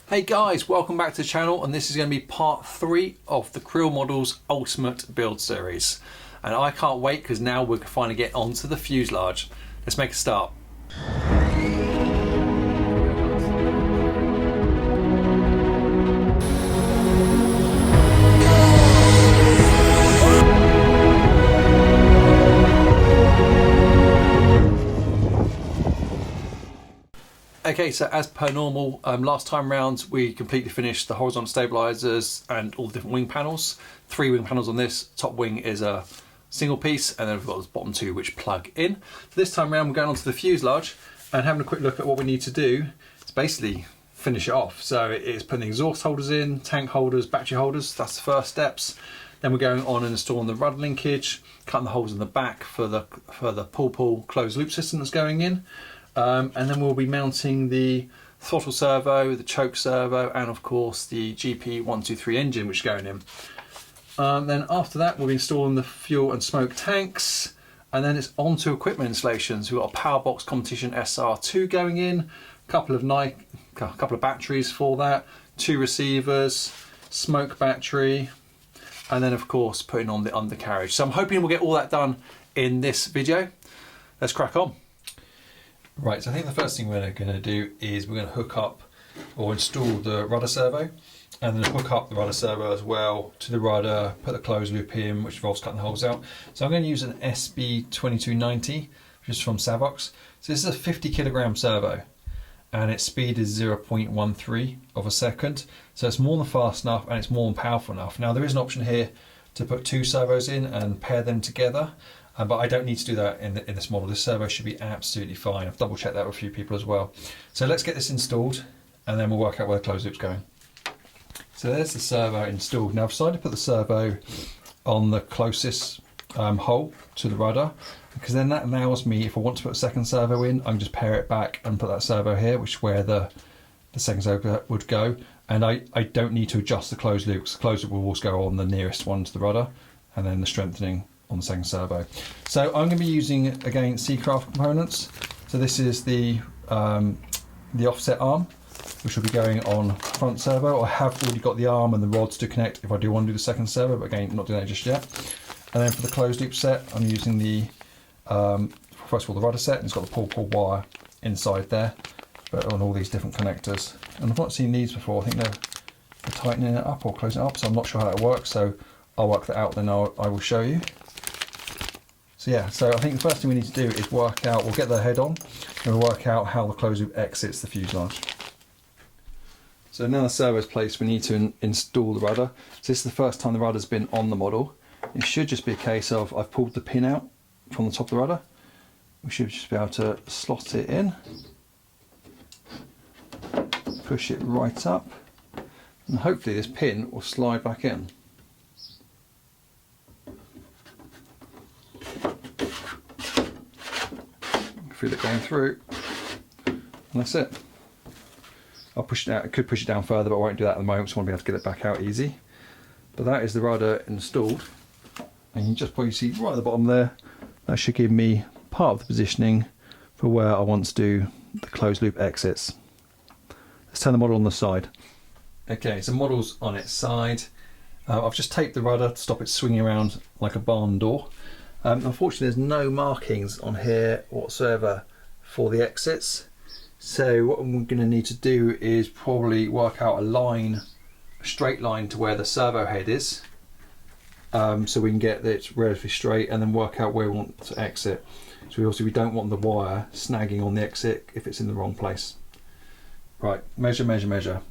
Hey guys, welcome back to the channel, and this is going to be part 3 of the Krill Models Ultimate Build Series. And I can't wait because now we're finally get onto the fuselage. Let's make a start. Okay, so as per normal, last time round we completely finished the horizontal stabilizers and all the different wing panels. 3 wing panels on this. Top wing is a single piece, and then we've got the bottom 2 which plug in. So this time round we're going on to the fuselage and having a quick look at what we need to do. It's basically finish it off. So it's putting the exhaust holders in, tank holders, battery holders. That's the first steps. Then we're going on and installing the rudder linkage, cutting the holes in the back for the pull closed loop system that's going in. And then we'll be mounting the throttle servo, the choke servo, and of course the GP123 engine which is going in. Then after that we'll be installing the fuel and smoke tanks, and then it's on to equipment installations. We've got a PowerBox Competition SR2 going in, a couple of batteries for that, 2 receivers, smoke battery, and then of course putting on the undercarriage. So I'm hoping we'll get all that done in this video. Let's crack on. Right, so I think the first thing we're going to do is we're going to hook up or install the rudder servo, and then hook up the rudder servo as well to the rudder, put the closed loop in, which involves cutting the holes out. So I'm going to use an SB2290, which is from Savox. So this is a 50 kilogram servo, and its speed is 0.13 of a second. So it's more than fast enough and it's more than powerful enough. Now there is an option here to put 2 servos in and pair them together. But I don't need to do that in this model. This servo should be absolutely fine. I've double checked that with a few people as well. So let's get this installed and then we'll work out where the closed loop's going. So there's the servo installed. Now I've decided to put the servo on the closest hole to the rudder, because then that allows me, if I want to put a second servo in, I can just pair it back and put that servo here, which is where the second servo would go. And I don't need to adjust the closed loop, because the closed loop will always go on the nearest one to the rudder, and then the strengthening on the second servo. So I'm going to be using, again, Seacraft components. So this is the offset arm, which will be going on front servo. I have already got the arm and the rods to connect if I do want to do the second servo, but again, not doing that just yet. And then for the closed loop set, I'm using the, first of all, the rudder set, and it's got the pull wire inside there, but on all these different connectors. And I've not seen these before. I think they're tightening it up or closing it up, so I'm not sure how that works. So I'll work that out, then I will show you. So yeah, so I think the first thing we need to do is work out, we'll get the head on, and we'll work out how the closed loop exits the fuselage. So now the servo is placed, we need to install the rudder. So this is the first time the rudder's been on the model. It should just be a case of, I've pulled the pin out from the top of the rudder. We should just be able to slot it in, push it right up, and hopefully this pin will slide back in. Feel it going through, and that's it. I'll push it out. I could push it down further, but I won't do that at the moment, so I want to be able to get it back out easy. But that is the rudder installed, and you just probably see right at the bottom there, that should give me part of the positioning for where I want to do the closed loop exits. Let's turn the model on the side. Okay, so model's on its side. I've just taped the rudder to stop it swinging around like a barn door. Unfortunately, there's no markings on here whatsoever for the exits. So what I'm going to need to do is probably work out a straight line to where the servo head is, so we can get it relatively straight, and then work out where we want to exit. So we don't want the wire snagging on the exit if it's in the wrong place. Right, measure, measure, measure.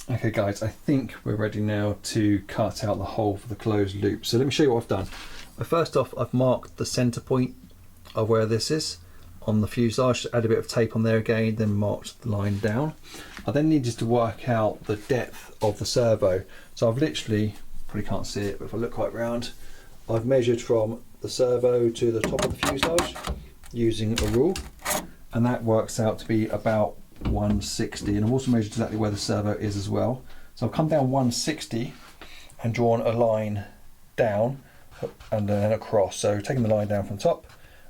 Okay guys, I think we're ready now to cut out the hole for the closed loop. So let me show you what I've done. First off, I've marked the centre point of where this is on the fuselage, add a bit of tape on there again, then marked the line down. I then needed to work out the depth of the servo. So I've literally, probably can't see it, but if I look right round, I've measured from the servo to the top of the fuselage using a rule, and that works out to be about 160. And I've also measured exactly where the servo is as well. So I've come down 160 and drawn a line down and then across. So taking the line down from top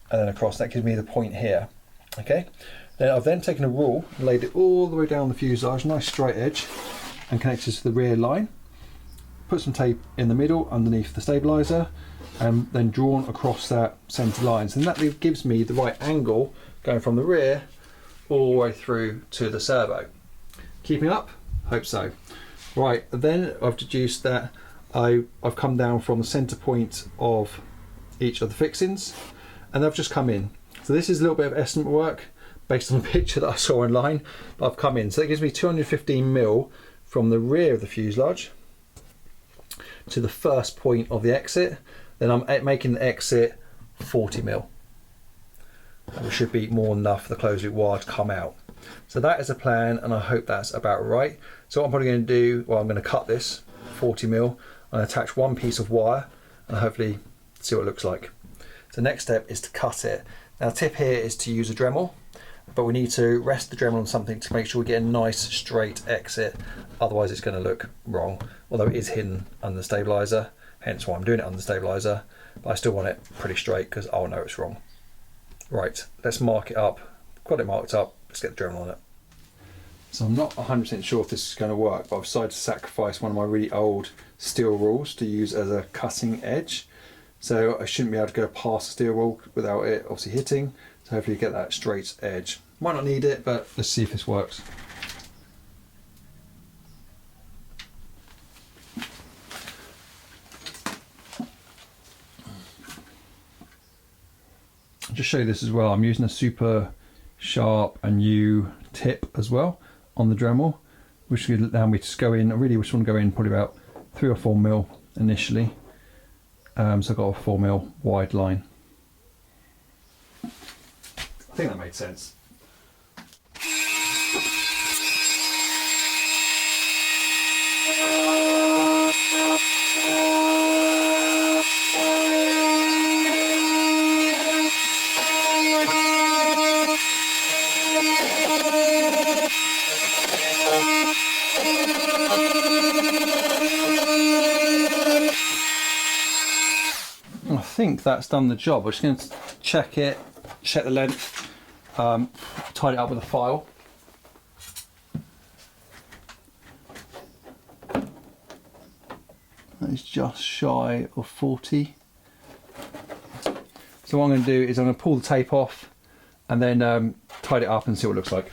and then across, that gives me the point here. Okay, I've then taken a rule and laid it all the way down the fuselage, nice straight edge, and connected it to the rear line. Put some tape in the middle underneath the stabiliser, and then drawn across that centre lines. And that gives me the right angle going from the rear all the way through to the servo. Keeping up? Hope so. Right, then I've deduced that I've come down from the centre point of each of the fixings, and I've just come in. So this is a little bit of estimate work based on a picture that I saw online, but I've come in. So that gives me 215mm from the rear of the fuselage to the first point of the exit. Then I'm making the exit 40mm. Which should be more than enough for the closed loop wire to come out. So that is a plan, and I hope that's about right. So what I'm probably going to do, well, I'm going to cut this 40mm and attach one piece of wire and hopefully see what it looks like. So next step is to cut it. Now the tip here is to use a Dremel, but we need to rest the Dremel on something to make sure we get a nice straight exit, otherwise it's going to look wrong, although it is hidden under the stabiliser, hence why I'm doing it under the stabiliser, but I still want it pretty straight because I'll know it's wrong. Right, let's mark it up. Got it marked up, let's get the Dremel on it. So I'm not 100% sure if this is going to work, but I've decided to sacrifice one of my really old steel rules to use as a cutting edge. So I shouldn't be able to go past the steel rule without it obviously hitting. So hopefully you get that straight edge. Might not need it, but let's see if this works. I'll just show you this as well. I'm using a super sharp and U tip as well on the Dremel, which would allow me to go in. I really just want to go in probably about 3 or 4mm initially. So I've got a 4mm wide line. I think that made sense. I think that's done the job. I'm just going to check it, check the length, tied it up with a file. That is just shy of 40. So what I'm going to do is I'm going to pull the tape off and then tie it up and see what it looks like.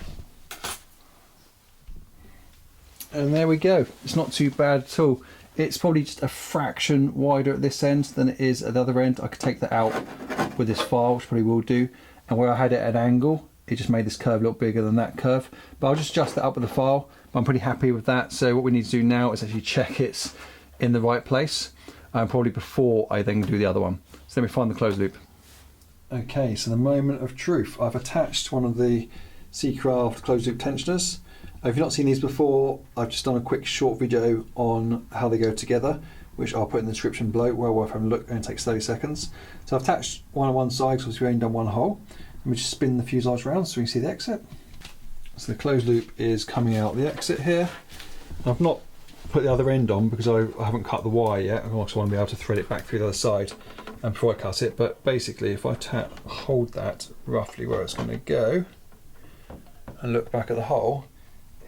And there we go. It's not too bad at all. It's probably just a fraction wider at this end than it is at the other end. I could take that out with this file, which probably will do. And where I had it at an angle, it just made this curve look bigger than that curve. But I'll just adjust that up with the file. But I'm pretty happy with that. So what we need to do now is actually check it's in the right place, probably before I then do the other one. So let me find the closed loop. Okay, so the moment of truth. I've attached one of the Seacraft closed loop tensioners. If you've not seen these before, I've just done a quick short video on how they go together, which I'll put in the description below. Well worth having a look, and it takes 30 seconds. So I've attached one on one side because we've only done one hole. Let me just spin the fuselage around so we can see the exit. So the closed loop is coming out the exit here. I've not put the other end on because I haven't cut the wire yet. I also want to be able to thread it back through the other side before I cut it. But basically, if I hold that roughly where it's going to go and look back at the hole,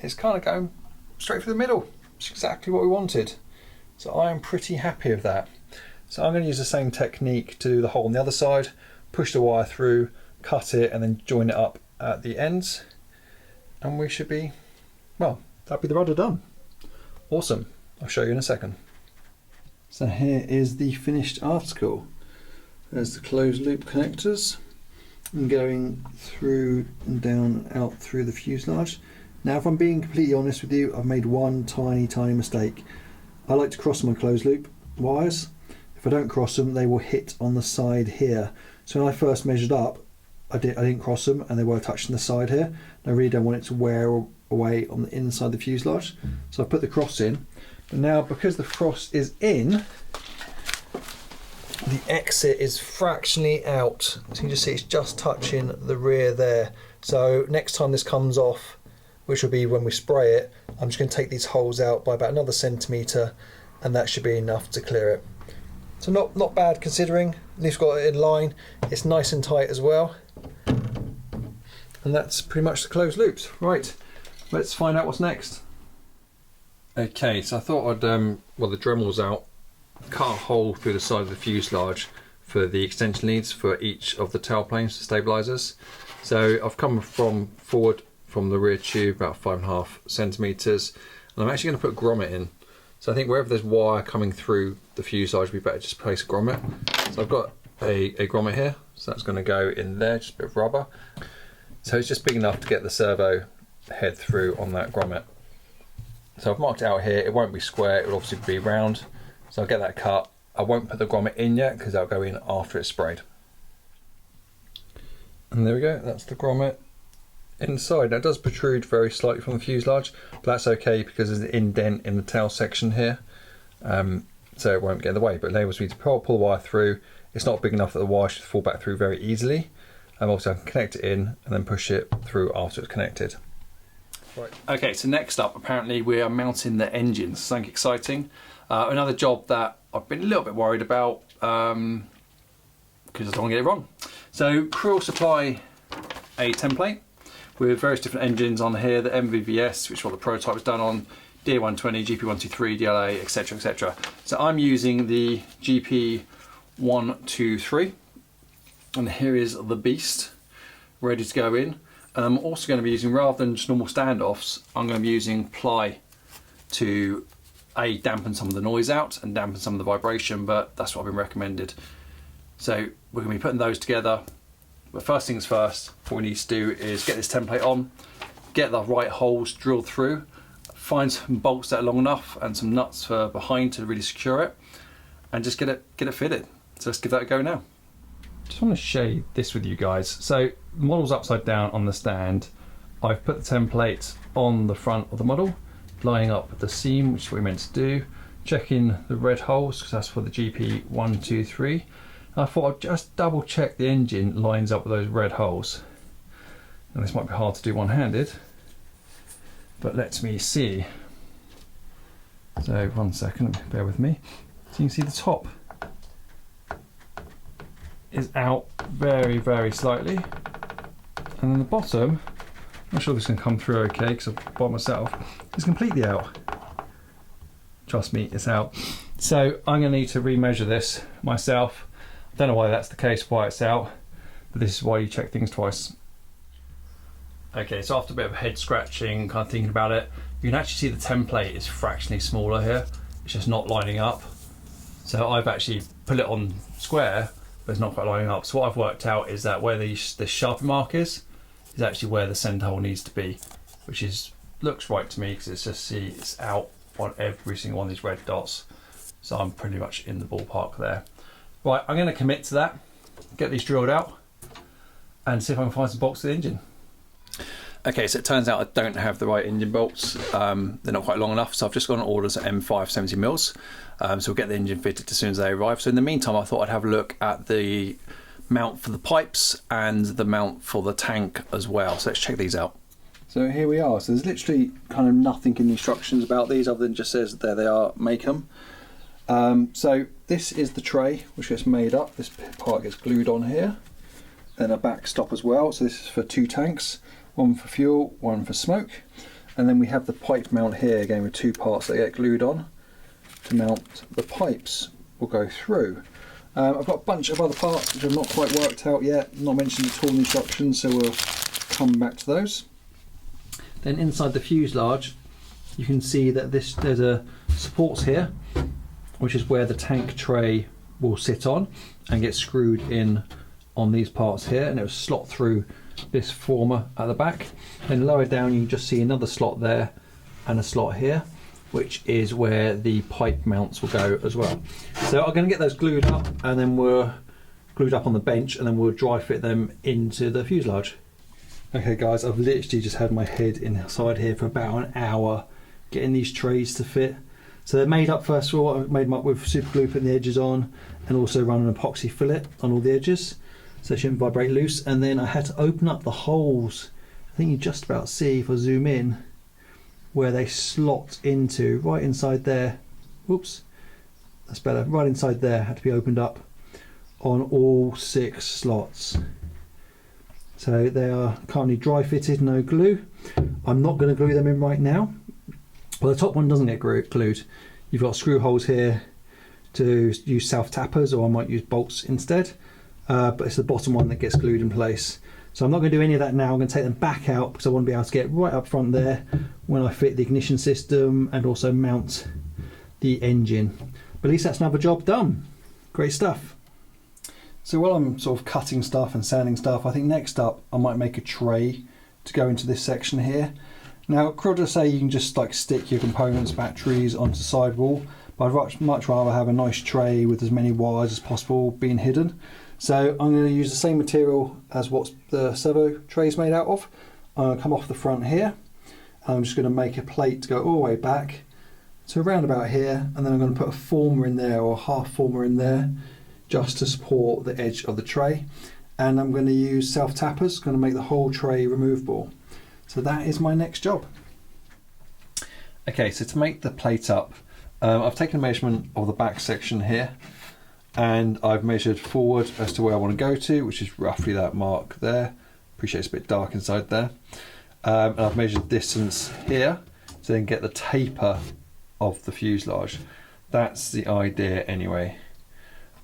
it's kind of going straight through the middle. It's exactly what we wanted. So I am pretty happy with that. So I'm going to use the same technique to do the hole on the other side, push the wire through, cut it, and then join it up at the ends. And we should be, well, that'll be the rudder done. Awesome. I'll show you in a second. So here is the finished article. There's the closed loop connectors and going through and down and out through the fuselage. Now, if I'm being completely honest with you, I've made one tiny mistake. I like to cross my closed loop wires. If I don't cross them, they will hit on the side here. So when I first measured up, I didn't cross them and they were touching the side here. And I really don't want it to wear away on the inside of the fuselage. So I put the cross in. But now, because the cross is in, the exit is fractionally out. So you can just see it's just touching the rear there. So next time this comes off, which will be when we spray it, I'm just going to take these holes out by about another centimetre, and that should be enough to clear it. So not bad considering. At least got it in line. It's nice and tight as well. And that's pretty much the closed loops. Right, let's find out what's next. Okay, so I thought I'd, well, the Dremel's out, cut a hole through the side of the fuselage for the extension leads for each of the tailplanes, the stabilizers. So I've come forward from the rear tube about 5.5 centimeters, and I'm actually going to put a grommet in. So I think wherever there's wire coming through the fuselage, we better just place a grommet. So I've got a grommet here, so that's going to go in there, just a bit of rubber. So it's just big enough to get the servo head through on that grommet. So I've marked it out here. It won't be square, it will obviously be round. So I'll get that cut. I won't put the grommet in yet because that'll go in after it's sprayed. And there we go, that's the grommet inside. Now it does protrude very slightly from the fuselage, but that's okay because there's an indent in the tail section here, so it won't get in the way, but it enables me to pull the wire through. It's not big enough that the wire should fall back through very easily. Also I can connect it in and then push it through after it's connected. Right. Okay, so next up, apparently we are mounting the engines. Something exciting. Another job that I've been a little bit worried about because I don't want to get it wrong. So Krill supply a template with various different engines on here, the MVVS, which is what the prototype was done on, DA120, GP123, DLA, etc, etc. So I'm using the GP123, and here is the beast, ready to go in. And I'm also going to be using, rather than just normal standoffs, I'm going to be using ply to dampen some of the noise out and dampen some of the vibration, but that's what I've been recommended. So we're going to be putting those together. But first things first, what we need to do is get this template on, get the right holes drilled through, find some bolts that are long enough and some nuts for behind to really secure it, and just get it fitted. So let's give that a go now. Just want to share this with you guys. So the model's upside down on the stand. I've put the template on the front of the model, lining up the seam, which is what we're meant to do, checking the red holes because that's for the GP123. I thought I'd just double check the engine lines up with those red holes. And this might be hard to do one-handed, but let me see. So 1 second, bear with me. So you can see the top is out very, very slightly. And then the bottom, I'm not sure this can come through okay because I've bought myself, is completely out. Trust me, it's out. So I'm going to need to remeasure this myself. I don't know why that's the case, why it's out, but this is why you check things twice. Okay, so after a bit of head scratching, kind of thinking about it, you can actually see the template is fractionally smaller here. It's just not lining up. So I've actually put it on square, but it's not quite lining up. So what I've worked out is that where the sharpen mark is actually where the center hole needs to be, which looks right to me because it's just, see, it's out on every single one of these red dots. So I'm pretty much in the ballpark there. Right, I'm going to commit to that, get these drilled out, and see if I can find some bolts to the engine. Okay, so it turns out I don't have the right engine bolts. They're not quite long enough, so I've just gone on orders at M5 70 mils. So we'll get the engine fitted as soon as they arrive. So in the meantime, I thought I'd have a look at the mount for the pipes and the mount for the tank as well. So let's check these out. So here we are. So there's literally kind of nothing in the instructions about these other than just says there they are, make them. So this is the tray which gets made up. This part gets glued on here, then a backstop as well. So this is for 2 tanks, one for fuel, one for smoke, and then we have the pipe mount here again with 2 parts that get glued on to mount the pipes will go through. I've got a bunch of other parts which I've not quite worked out yet, not mentioned at all in the instructions, so we'll come back to those. Then inside the fuselage you can see that there's a supports here, which is where the tank tray will sit on and get screwed in on these parts here, and it will slot through this former at the back. Then lower down you can just see another slot there and a slot here, which is where the pipe mounts will go as well. So I'm going to get those glued up, and then we're glued up on the bench, and then we'll dry fit them into the fuselage. Okay guys, I've literally just had my head inside here for about an hour getting these trays to fit. So they're made up, first of all, I've made them up with super glue, putting the edges on, and also run an epoxy fillet on all the edges so they shouldn't vibrate loose. And then I had to open up the holes. I think you just about see, if I zoom in, where they slot into, right inside there. Whoops, that's better. Right inside there had to be opened up on all 6 slots. So they are currently dry fitted, no glue. I'm not going to glue them in right now. Well, the top one doesn't get glued. You've got screw holes here to use self tappers, or I might use bolts instead. But it's the bottom one that gets glued in place. So I'm not going to do any of that now. I'm going to take them back out because I want to be able to get right up front there when I fit the ignition system and also mount the engine. But at least that's another job done. Great stuff. So while I'm sort of cutting stuff and sanding stuff, I think next up I might make a tray to go into this section here. Now, Krill does say you can just like stick your components, batteries onto the sidewall, but I'd much rather have a nice tray with as many wires as possible being hidden. So I'm going to use the same material as what the servo tray is made out of. I'm going to come off the front here. I'm just going to make a plate to go all the way back to around about here, and then I'm going to put a former in there, or a half former in there, just to support the edge of the tray. And I'm going to use self tappers, going to make the whole tray removable. So that is my next job. Okay, so to make the plate up, I've taken a measurement of the back section here, and I've measured forward as to where I want to go to, which is roughly that mark there. Appreciate it's a bit dark inside there. And I've measured distance here to then get the taper of the fuselage. That's the idea anyway.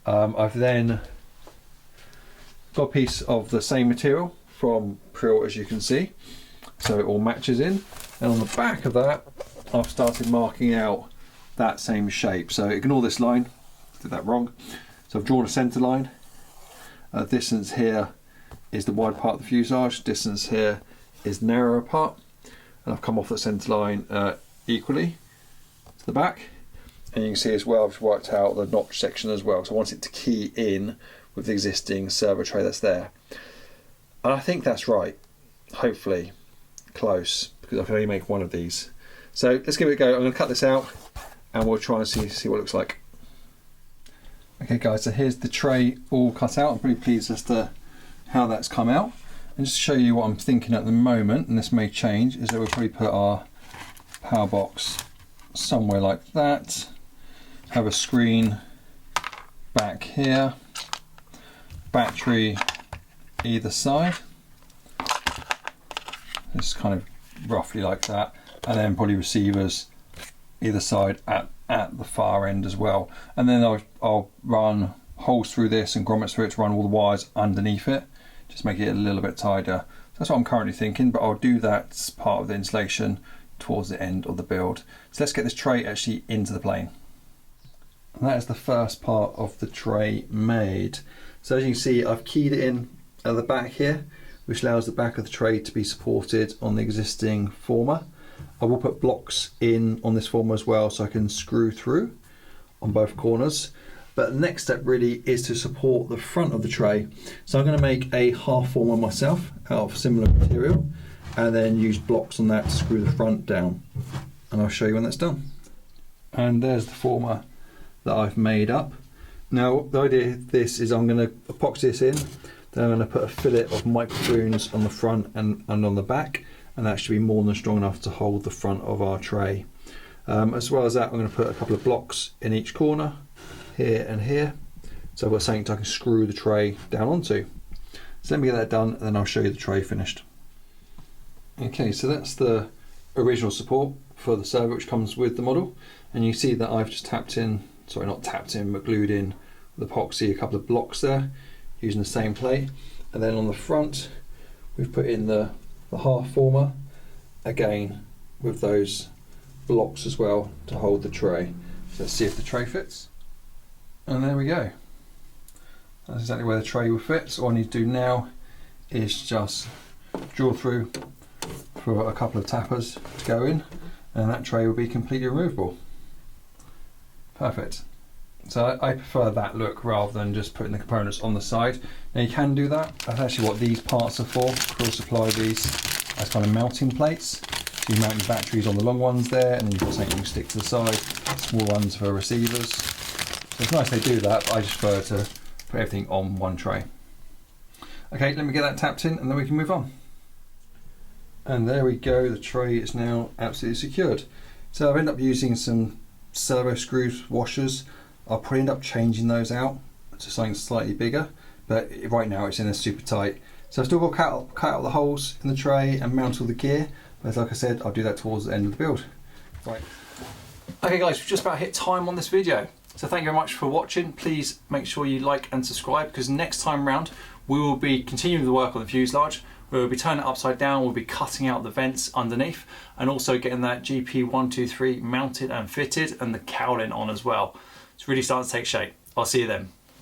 I've then got a piece of the same material from Krill, as you can see, so it all matches in, and on the back of that I've started marking out that same shape. So ignore this line, did that wrong. So I've drawn a centre line. Distance here is the wide part of the fuselage, distance here is the narrower part, and I've come off the centre line equally to the back. And you can see as well, I've worked out the notch section as well. So I want it to key in with the existing servo tray that's there. And I think that's right. Hopefully close, because I can only make one of these. So let's give it a go. I'm going to cut this out and we'll try and see what it looks like. Okay guys, so here's the tray all cut out. I'm pretty pleased as to how that's come out. And just to show you what I'm thinking at the moment, and this may change, is that we'll probably put our PowerBox somewhere like that. Have a screen back here, battery either side, just kind of roughly like that, and then probably receivers either side at the far end as well. And then I'll run holes through this and grommets through it to run all the wires underneath it, just make it a little bit tighter. So that's what I'm currently thinking, but I'll do that as part of the installation towards the end of the build. So let's get this tray actually into the plane. And that is the first part of the tray made. So as you can see, I've keyed it in at the back here, which allows the back of the tray to be supported on the existing former. I will put blocks in on this former as well, so I can screw through on both corners. But the next step really is to support the front of the tray. So I'm going to make a half former myself out of similar material, and then use blocks on that to screw the front down. And I'll show you when that's done. And there's the former that I've made up. Now the idea of this is I'm going to epoxy this in, then I'm going to put a fillet of microbooms on the front and on the back, and that should be more than strong enough to hold the front of our tray. As well as that, I'm going to put a couple of blocks in each corner, here and here, so I've got something I can screw the tray down onto. So let me get that done, and then I'll show you the tray finished. Okay, so that's the original support for the servo which comes with the model, and you see that I've just tapped in, sorry not tapped in, but glued in with epoxy a couple of blocks there using the same plate. And then on the front we've put in the half former, again with those blocks as well to hold the tray. So let's see if the tray fits. And there we go. That's exactly where the tray will fit. So all I need to do now is just draw through for a couple of tappers to go in, and that tray will be completely removable. Perfect. So I prefer that look rather than just putting the components on the side. Now you can do that. That's actually what these parts are for. Krill supply these as kind of mounting plates. So you mount your batteries on the long ones there, and then you've got something you can stick to the side. Small ones for receivers. So it's nice they do that, but I just prefer to put everything on one tray. Okay, let me get that tapped in and then we can move on. And there we go, the tray is now absolutely secured. So I've ended up using some servo screws, washers. I'll probably end up changing those out to something slightly bigger, but right now it's in a super tight So I've still got to cut out the holes in the tray and mount all the gear, but like I said, I'll do that towards the end of the build. Right. Okay guys, we've just about hit time on this video. So thank you very much for watching. Please make sure you like and subscribe, because next time round we will be continuing the work on the fuselage. We will be turning it upside down, we'll be cutting out the vents underneath, and also getting that GP123 mounted and fitted, and the cowling on as well. It's really starting to take shape. I'll see you then.